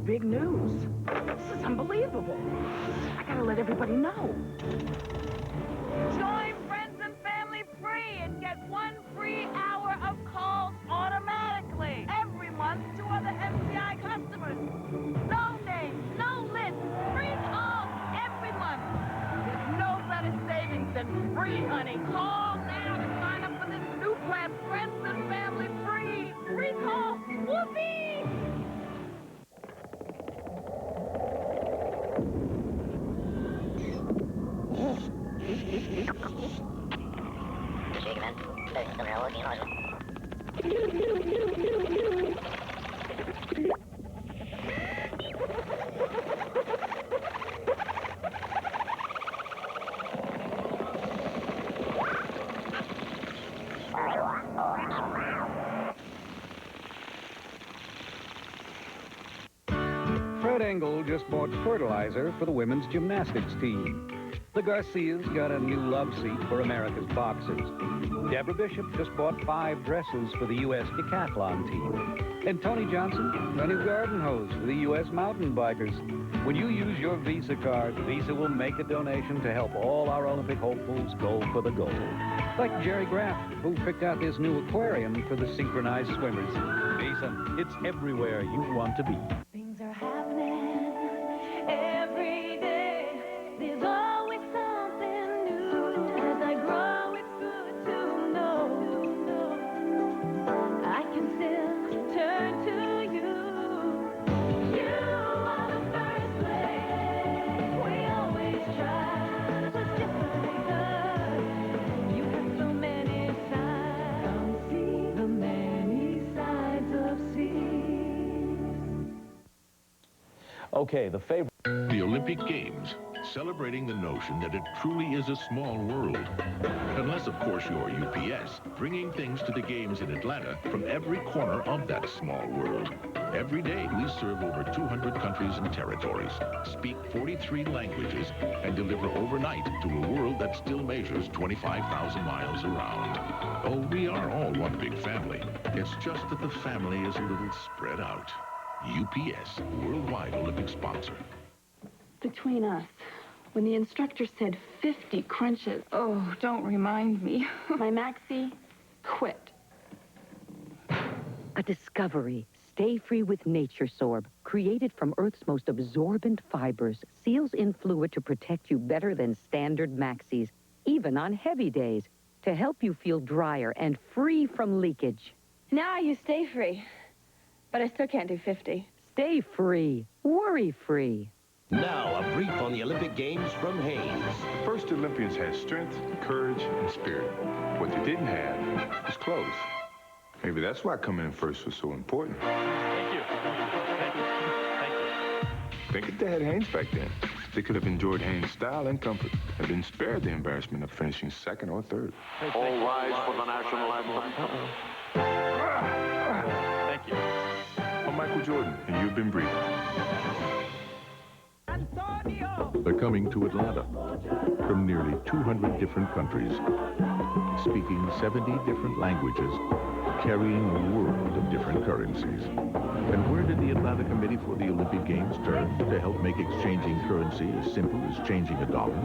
big news. This is unbelievable. I gotta let everybody know. Join Friends and Family free and get 1 free hour of calls automatically. Every month to other MCI customers. No names, no lists, free calls every month. There's no better savings than free, honey. Call now to sign up for this new plan, Friends and Family free. Free calls. Whoopee! Fred Engel just bought fertilizer for the women's gymnastics team. The Garcias got a new love seat for America's boxers. Deborah Bishop just bought 5 dresses for the U.S. decathlon team. And Tony Johnson, a new garden hose for the U.S. mountain bikers. When you use your Visa card, Visa will make a donation to help all our Olympic hopefuls go for the gold. Like Jerry Graff, who picked out this new aquarium for the synchronized swimmers. Visa, it's everywhere you want to be. Things are happening every day. There's always something new. As I grow, it's good to know I can still turn to you. You are the first place. We always try. What's different with us? You have so many sides. Come see the many sides of seas. Okay, the favorite. The Olympic Games, celebrating the notion that it truly is a small world. Unless, of course, you're UPS, bringing things to the Games in Atlanta from every corner of that small world. Every day, we serve over 200 countries and territories, speak 43 languages, and deliver overnight to a world that still measures 25,000 miles around. Oh, we are all one big family. It's just that the family is a little spread out. UPS, worldwide Olympic sponsor. Between us, when the instructor said 50 crunches, oh, don't remind me. My maxi quit. A discovery. Stay free with NatureSorb. Created from Earth's most absorbent fibers, seals in fluid to protect you better than standard maxis, even on heavy days, to help you feel drier and free from leakage. Now I use Stay Free, but I still can't do 50. Stay free. Worry free. Now, a brief on the Olympic Games from Haynes. The first Olympians had strength, courage, and spirit. What they didn't have was clothes. Maybe that's why coming in first was so important. Thank you. Thank you. Thank you. Think if they had Haynes back then. They could have enjoyed Haynes' style and comfort and been spared the embarrassment of finishing second or third. All rise for the national anthem. Thank you. I'm Michael Jordan, and you've been briefed. They're coming to Atlanta from nearly 200 different countries, speaking 70 different languages, carrying a world of different currencies. And where did the Atlanta Committee for the Olympic Games turn to help make exchanging currency as simple as changing a dollar?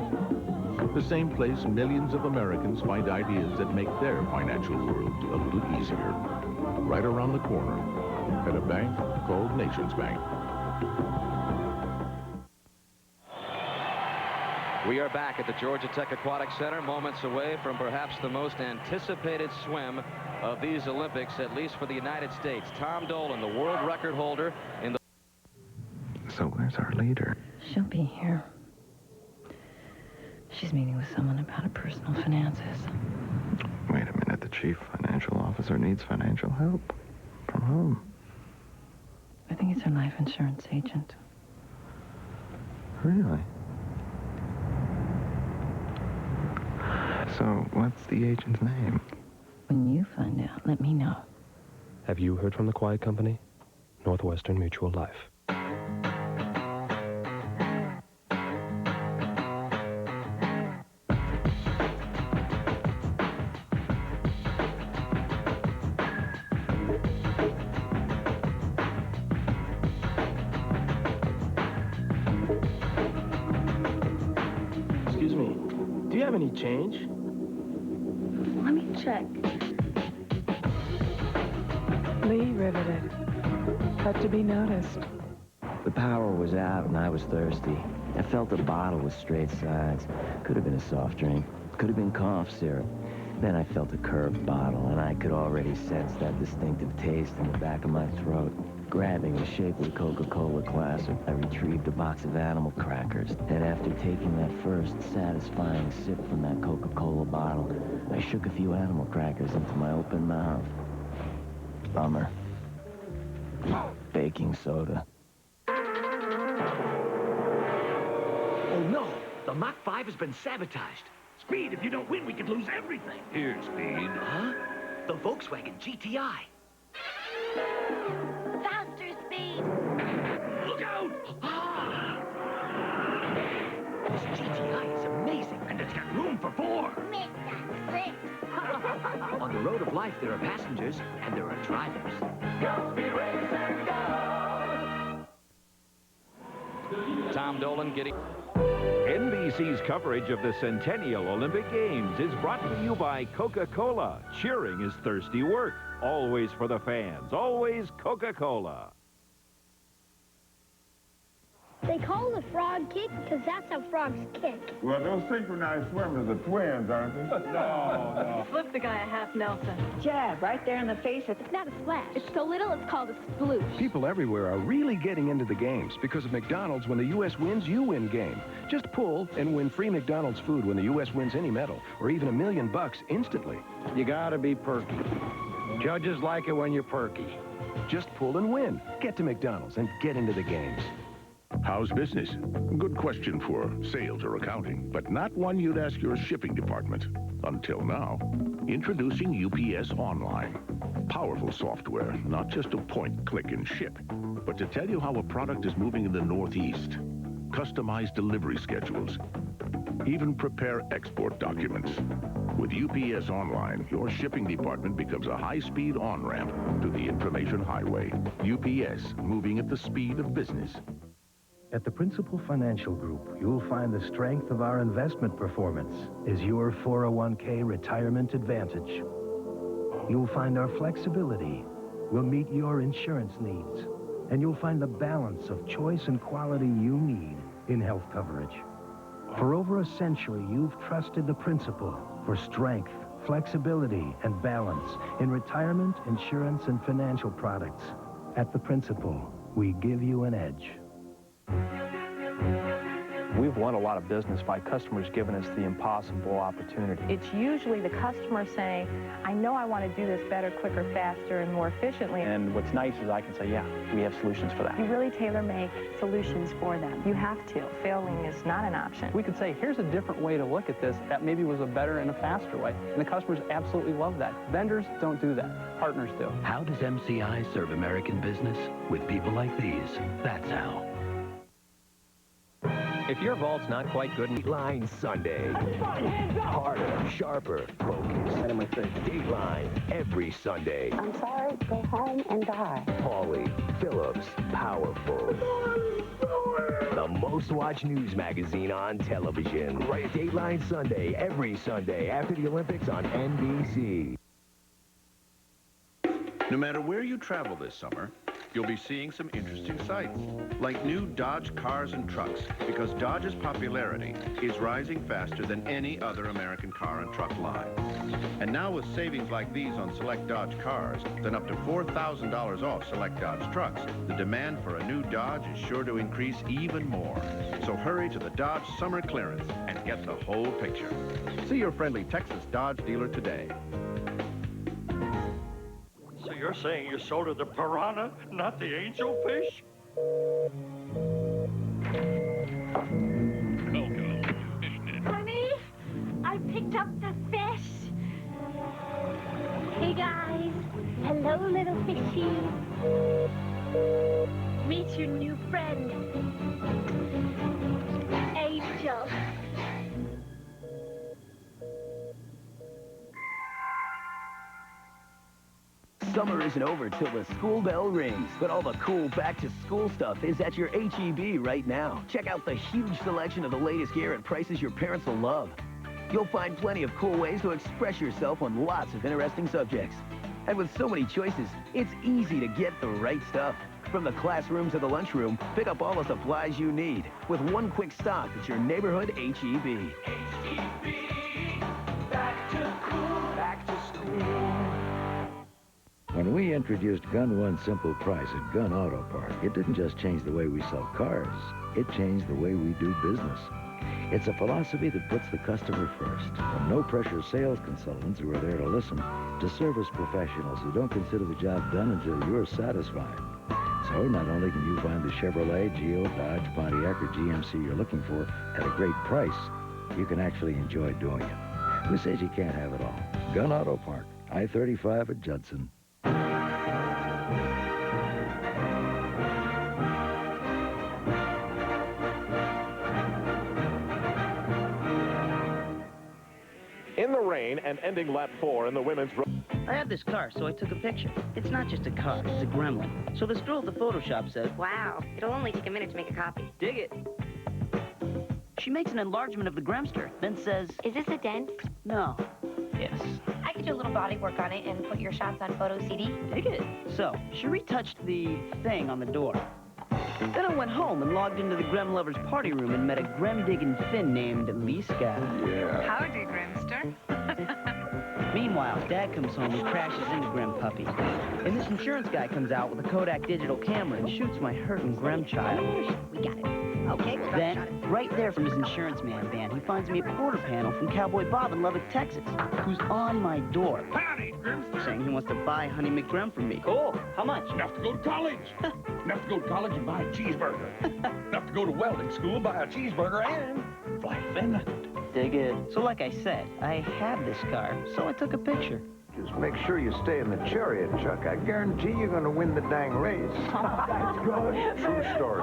The same place millions of Americans find ideas that make their financial world a little easier. Right around the corner at a bank called Nations Bank. We are back at the Georgia Tech Aquatic Center, moments away from perhaps the most anticipated swim of these Olympics, at least for the United States. Tom Dolan, the world record holder in the... So where's our leader? She'll be here. She's meeting with someone about her personal finances. Wait a minute, the chief financial officer needs financial help. From whom? I think it's her life insurance agent. Really? So, what's the agent's name? When you find out, let me know. Have you heard from the quiet company? Northwestern Mutual Life. any change. Let me check. Lee riveted. But to be noticed. The power was out and I was thirsty. I felt the bottle with straight sides. Could have been a soft drink. Could have been cough syrup. Then I felt a curved bottle, and I could already sense that distinctive taste in the back of my throat. Grabbing a shapely Coca-Cola classic, I retrieved a box of animal crackers. And after taking that first satisfying sip from that Coca-Cola bottle, I shook a few animal crackers into my open mouth. Bummer. Baking soda. Oh no! The Mach 5 has been sabotaged. Speed, if you don't win, we could lose everything. Here, Speed. Huh? The Volkswagen GTI. Faster, Speed! Look out! This GTI is amazing, and it's got room for 4. Make that 6. On the road of life, there are passengers, and there are drivers. Go, Speed Racer, go! Tom Dolan getting... NBC's coverage of the Centennial Olympic Games is brought to you by Coca-Cola. Cheering is thirsty work. Always for the fans. Always Coca-Cola. They call it a frog kick because that's how frogs kick. Well, those synchronized swimmers are twins, aren't they? No. Flip the guy a half Nelson. Jab, right there in the face. It's not a splash. It's so little, it's called a sploosh. People everywhere are really getting into the games because of McDonald's. When the U.S. wins, you win game. Just pull and win free McDonald's food when the U.S. wins any medal, or even $1 million instantly. You gotta be perky. Judges like it when you're perky. Just pull and win. Get to McDonald's and get into the games. How's business? Good question for sales or accounting, but not one you'd ask your shipping department. Until now. Introducing UPS Online. Powerful software, not just to point, click, and ship, but to tell you how a product is moving in the Northeast. Customize delivery schedules. Even prepare export documents. With UPS Online, your shipping department becomes a high-speed on-ramp to the information highway. UPS, moving at the speed of business. At the Principal Financial Group, you'll find the strength of our investment performance is your 401k retirement advantage. You'll find our flexibility will meet your insurance needs. And you'll find the balance of choice and quality you need in health coverage. For over a century, you've trusted the Principal for strength, flexibility, and balance in retirement, insurance, and financial products. At the Principal, we give you an edge. We've won a lot of business by customers giving us the impossible opportunity. It's usually the customer saying, I know I want to do this better, quicker, faster, and more efficiently. And what's nice is I can say, yeah, we have solutions for that. You really tailor-make solutions for them. You have to. Failing is not an option. We could say, here's a different way to look at this that maybe was a better and a faster way. And the customers absolutely love that. Vendors don't do that. Partners do. How does MCI serve American business? With people like these. That's how. If your vault's not quite good, Dateline Sunday. Harder, sharper, focus. Dateline every Sunday. I'm sorry, go home and die. Pauly, Phillips, powerful. The most watched news magazine on television. Right, Dateline Sunday every Sunday after the Olympics on NBC. No matter where you travel this summer, you'll be seeing some interesting sights, like new Dodge cars and trucks, because Dodge's popularity is rising faster than any other American car and truck line. And now with savings like these on select Dodge cars, then up to $4,000 off select Dodge trucks, the demand for a new Dodge is sure to increase even more. So hurry to the Dodge Summer Clearance and get the whole picture. See your friendly Texas Dodge dealer today. So you're saying you sold her the piranha, not the angelfish? Honey, I picked up the fish. Hey, guys. Hello, little fishy. Meet your new friend, Angel. Summer isn't over till the school bell rings, but all the cool back-to-school stuff is at your H-E-B right now. Check out the huge selection of the latest gear at prices your parents will love. You'll find plenty of cool ways to express yourself on lots of interesting subjects. And with so many choices, it's easy to get the right stuff. From the classroom to the lunchroom, pick up all the supplies you need with one quick stop at your neighborhood H-E-B. Back to school. When we introduced Gun One Simple Price at Gun Auto Park, it didn't just change the way we sell cars, it changed the way we do business. It's a philosophy that puts the customer first, from no-pressure sales consultants who are there to listen, to service professionals who don't consider the job done until you're satisfied. So not only can you find the Chevrolet, Geo, Dodge, Pontiac, or GMC you're looking for at a great price, you can actually enjoy doing it. Who says you can't have it all? Gun Auto Park, I-35 at Judson. In the rain and ending lap 4 in the women's... I had this car, so I took a picture. It's not just a car, it's a gremlin. So this girl at the Photoshop said, wow, it'll only take a minute to make a copy. dig it. She makes an enlargement of the Gremster, then says... Is this a dent? No. Yes. I could do a little body work on it and put your shots on photo CD. Dig it. So, she retouched the thing on the door. Then I went home and logged into the Grem Lovers party room and met a Grem-digging Finn named Liska. Yeah. Howdy, Grimster. Meanwhile, Dad comes home and crashes into Grem Puppy. And this insurance guy comes out with a Kodak digital camera and shoots my hurting Grem child. We got it. Okay, we'll Then, right there from his insurance man van, he finds me a quarter panel from Cowboy Bob in Lubbock, Texas, who's on my door. Howdy, Grimster. Saying he wants to buy Honey McGrem from me. Cool. How much? Enough to go to college. Enough to go to college and buy a cheeseburger. Enough to go to welding school, buy a cheeseburger, and fly to Finland. Dig it. So like I said, I have this car, so I took a picture. Just make sure you stay in the chariot, Chuck. I guarantee you're going to win the dang race. That's good. True story.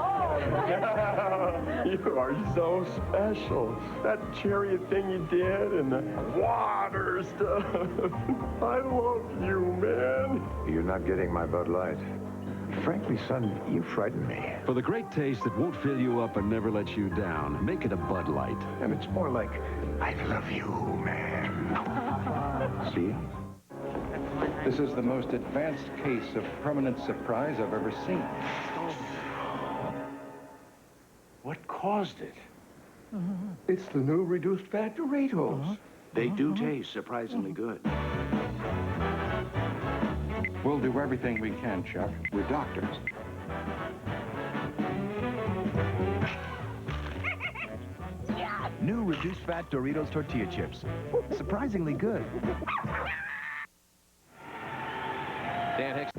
You are so special. That chariot thing you did and the water stuff. I love you, man. You're not getting my Bud Light. Frankly, son, you frighten me. For the great taste that won't fill you up and never let you down, make it a Bud Light. And it's more like, I love you, man. See? This is the most advanced case of permanent surprise I've ever seen. What caused it? It's the new reduced fat Doritos. They do taste surprisingly good. We'll do everything we can, Chuck. We're doctors. New reduced fat Doritos tortilla chips. Surprisingly good. Dan Hicks.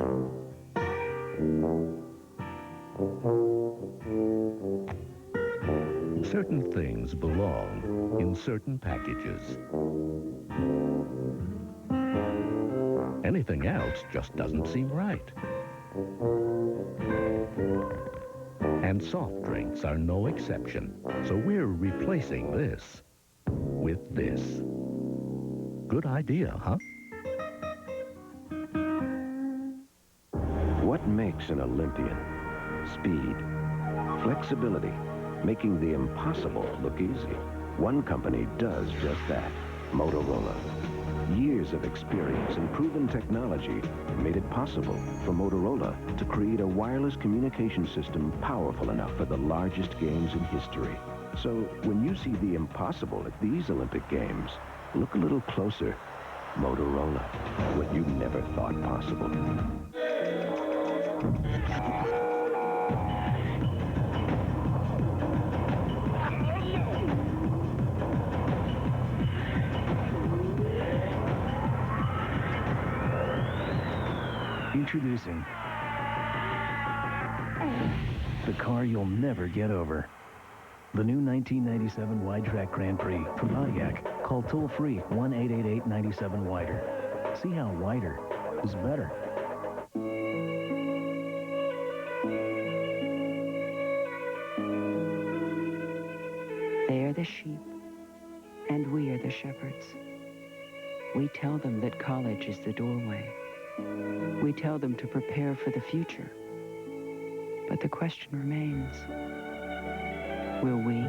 Certain things belong in certain packages. Anything else just doesn't seem right. And soft drinks are no exception. So we're replacing this with this. Good idea, huh? What makes an Olympian? Speed, flexibility, making the impossible look easy. One company does just that, Motorola. Years of experience and proven technology made it possible for Motorola to create a wireless communication system powerful enough for the largest games in history. So when you see the impossible at these Olympic Games, look a little closer. Motorola, what you never thought possible. Introducing the car you'll never get over. The new 1997 Wide-Track Grand Prix from Pontiac. Call toll-free 1-888-97-WIDER. See how wider is better. They are the sheep, and we are the shepherds. We tell them that college is the doorway. We tell them to prepare for the future. But the question remains, will we?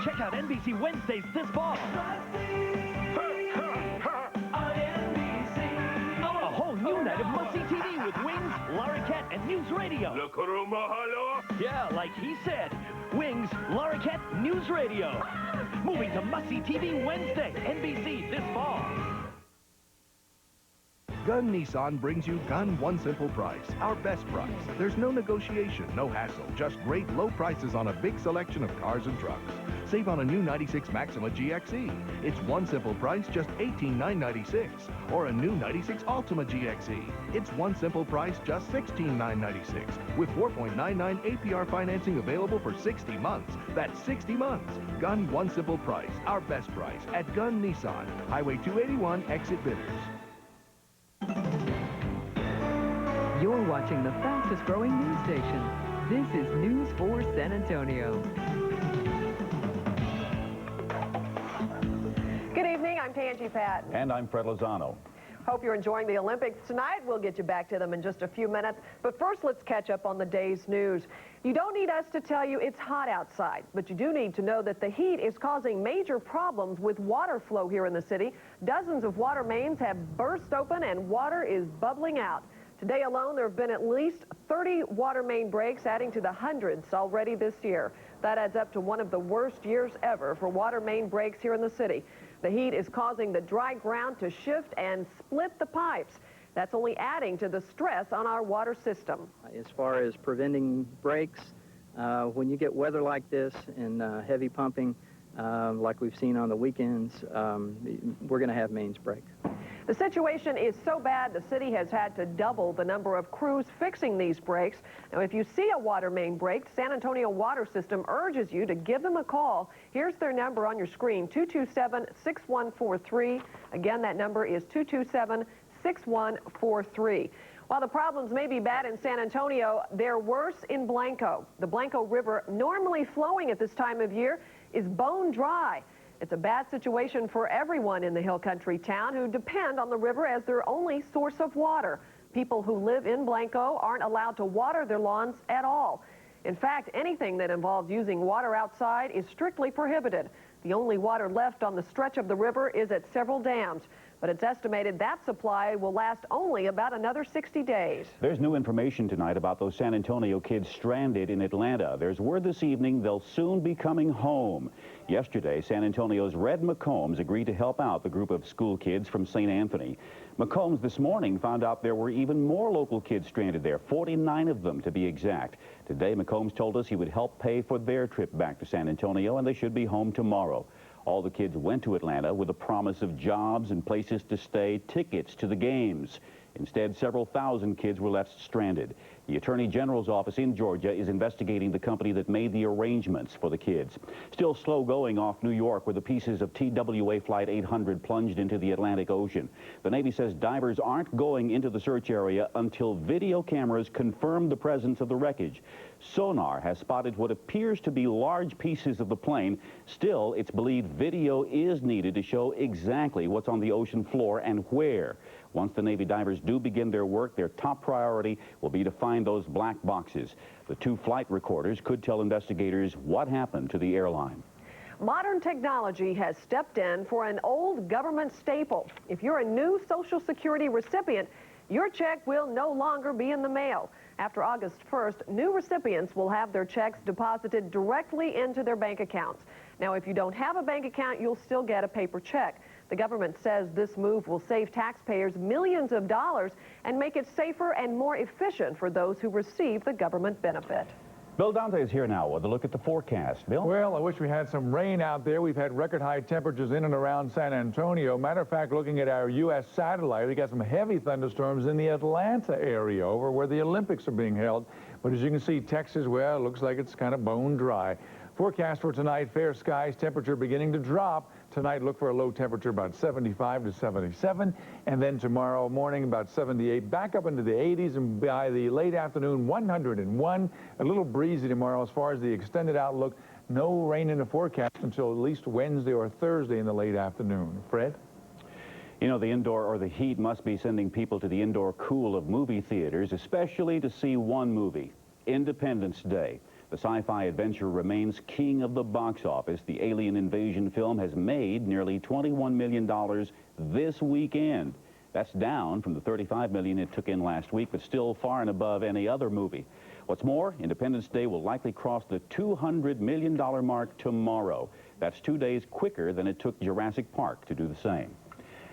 Check out NBC Wednesdays this fall. A whole new night of must-see TV with Wings, Larroquette, and News Radio. Yeah, like he said. Wings, Larroquette, News Radio. Moving to must-see TV Wednesday, NBC this fall. Gun Nissan brings you Gun One Simple Price, our best price. There's no negotiation, no hassle, just great low prices on a big selection of cars and trucks. Save on a new 96 Maxima GXE. It's one simple price, just $18,996. Or a new 96 Altima GXE. It's one simple price, just $16,996. With 4.99 APR financing available for 60 months. That's 60 months. Gun One Simple Price, our best price at Gun Nissan, Highway 281, exit Bidders. You're watching the fastest growing news station. This is News 4 San Antonio. Good evening, I'm Tangi Patton. And I'm Fred Lozano. Hope you're enjoying the Olympics tonight. We'll get you back to them in just a few minutes. But first, let's catch up on the day's news. You don't need us to tell you it's hot outside, but you do need to know that the heat is causing major problems with water flow here in the city. Dozens of water mains have burst open and water is bubbling out. Today alone, there have been at least 30 water main breaks, adding to the hundreds already this year. That adds up to one of the worst years ever for water main breaks here in the city. The heat is causing the dry ground to shift and split the pipes. That's only adding to the stress on our water system. As far as preventing breaks, when you get weather like this and heavy pumping, like we've seen on the weekends, we're going to have mains break. The situation is so bad, the city has had to double the number of crews fixing these breaks. Now, if you see a water main break, San Antonio Water System urges you to give them a call. Here's their number on your screen, 227-6143. Again, that number is 227-6143. While the problems may be bad in San Antonio, they're worse in Blanco. The Blanco River, normally flowing at this time of year, is bone dry. It's a bad situation for everyone in the hill country town who depend on the river as their only source of water. People who live in Blanco aren't allowed to water their lawns at all. In fact, anything that involves using water outside is strictly prohibited. The only water left on the stretch of the river is at several dams, but it's estimated that supply will last only about another 60 days. There's new information tonight about those San Antonio kids stranded in Atlanta. There's word this evening they'll soon be coming home. Yesterday, San Antonio's Red McCombs agreed to help out the group of school kids from St. Anthony. McCombs this morning found out there were even more local kids stranded there, 49 of them to be exact. Today, McCombs told us he would help pay for their trip back to San Antonio, and they should be home tomorrow. All the kids went to Atlanta with a promise of jobs and places to stay, tickets to the games. Instead, several thousand kids were left stranded. The Attorney General's office in Georgia is investigating the company that made the arrangements for the kids. Still slow going off New York, where the pieces of TWA Flight 800 plunged into the Atlantic Ocean. The Navy says divers aren't going into the search area until video cameras confirm the presence of the wreckage. Sonar has spotted what appears to be large pieces of the plane. Still, it's believed video is needed to show exactly what's on the ocean floor and where. Once the Navy divers do begin their work, their top priority will be to find those black boxes. The two flight recorders could tell investigators what happened to the airline. Modern technology has stepped in for an old government staple. If you're a new Social Security recipient, your check will no longer be in the mail. After August 1st, new recipients will have their checks deposited directly into their bank accounts. Now, if you don't have a bank account, you'll still get a paper check. The government says this move will save taxpayers millions of dollars and make it safer and more efficient for those who receive the government benefit. Bill Dante is here now with a look at the forecast. Bill? Well, I wish we had some rain out there. We've had record high temperatures in and around San Antonio. Matter of fact, looking at our U.S. satellite, we got some heavy thunderstorms in the Atlanta area over where the Olympics are being held. But as you can see, Texas, well, it looks like it's kind of bone dry. Forecast for tonight, fair skies, temperature beginning to drop. Tonight, look for a low temperature about 75 to 77. And then tomorrow morning, about 78, back up into the 80s. And by the late afternoon, 101. A little breezy tomorrow as far as the extended outlook. No rain in the forecast until at least Wednesday or Thursday in the late afternoon. Fred? You know, the indoor or the heat must be sending people to the indoor cool of movie theaters, especially to see one movie, Independence Day. The sci-fi adventure remains king of the box office. The alien invasion film has made nearly $21 million this weekend. That's down from the $35 million it took in last week, but still far and above any other movie. What's more, Independence Day will likely cross the $200 million mark tomorrow. That's 2 days quicker than it took Jurassic Park to do the same.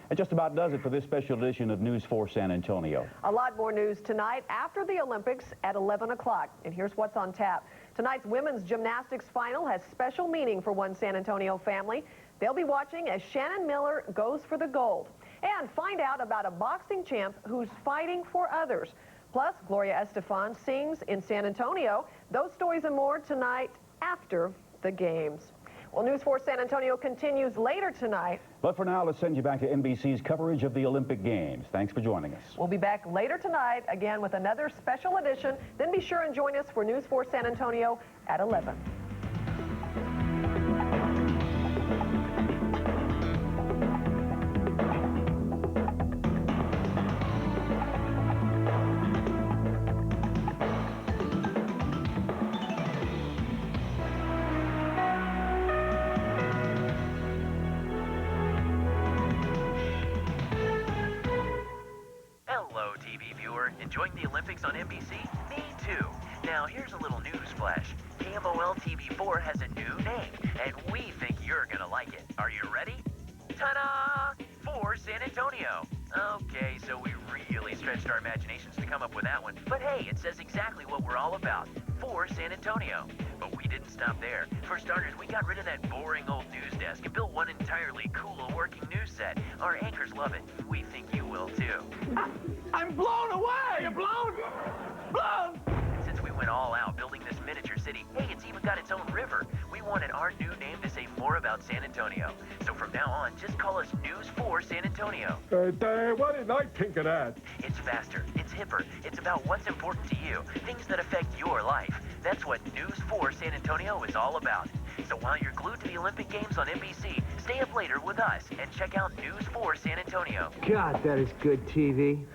That just about does it for this special edition of News 4 San Antonio. A lot more news tonight after the Olympics at 11 o'clock. And here's what's on tap. Tonight's women's gymnastics final has special meaning for one San Antonio family. They'll be watching as Shannon Miller goes for the gold. And find out about a boxing champ who's fighting for others. Plus, Gloria Estefan sings in San Antonio. Those stories and more tonight after the games. Well, News 4 San Antonio continues later tonight. But for now, let's send you back to NBC's coverage of the Olympic Games. Thanks for joining us. We'll be back later tonight, again with another special edition. Then be sure and join us for News 4 San Antonio at 11. Enjoying the Olympics on NBC? Me too. Now here's a little news flash. KMOL TV4 has a new name, and we think you're gonna like it. Are you ready? Ta-da! 4 San Antonio. Okay, so we really stretched our imaginations to come up with that one. But hey, it says exactly what we're all about. 4 San Antonio. But we didn't stop there. For starters, we got rid of that boring old news desk and built one entirely cool working news set. Our anchors love it. We think you will too. I'm blown away! You're blown? Blown! Since we went all out building this miniature city, hey, it's even got its own river. We wanted our new name to say more about San Antonio. So from now on, just call us News 4 San Antonio. Dave, what did I think of that? It's faster, it's hipper, it's about what's important to you, things that affect your life. That's what News 4 San Antonio is all about. So while you're glued to the Olympic Games on NBC, stay up later with us and check out News 4 San Antonio. God, that is good TV.